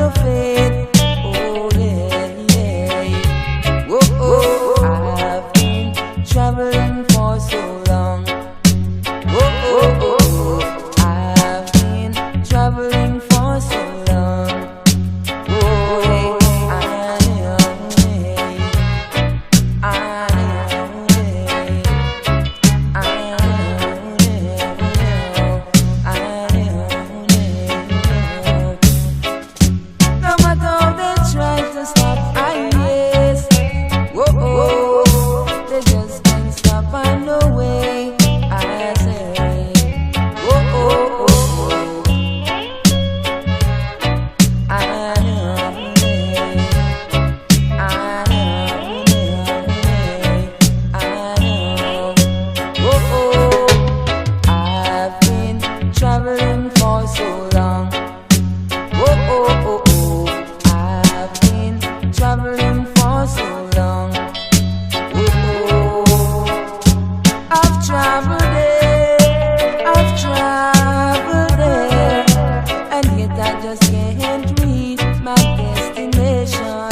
the faith. Oh yeah, yeah. Whoa, oh, I've been traveling for so long. Whoa, oh, oh, I've been traveling for so long. Whoa, hey, no matter how they try to stop, yes. Whoa, oh, they just can't stop on the way. I say, whoa, oh, oh, I know, whoa, oh, I've been traveling for so long. Whoa, oh, oh, oh, I've been traveling for so long. Whoa, oh, I've traveled there, and yet I just can't reach my destination.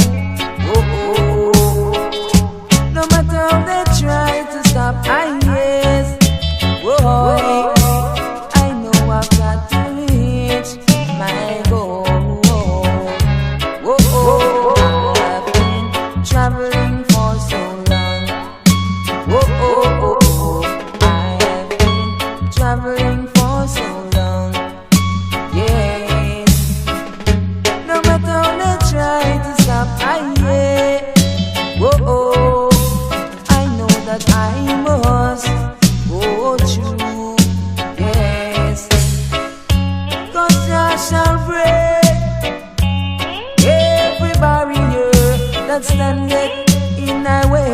Whoa, oh, no matter how they try to stop, yes. Whoa, I know I've got to reach my goal. Whoa, I've been traveling for so long. Whoa, I've been traveling for so long. Yes, no matter how they try to stop, yeah. Whoa, I know that I must go through. Yes, 'cause I shall break every barrier that standeth in my way.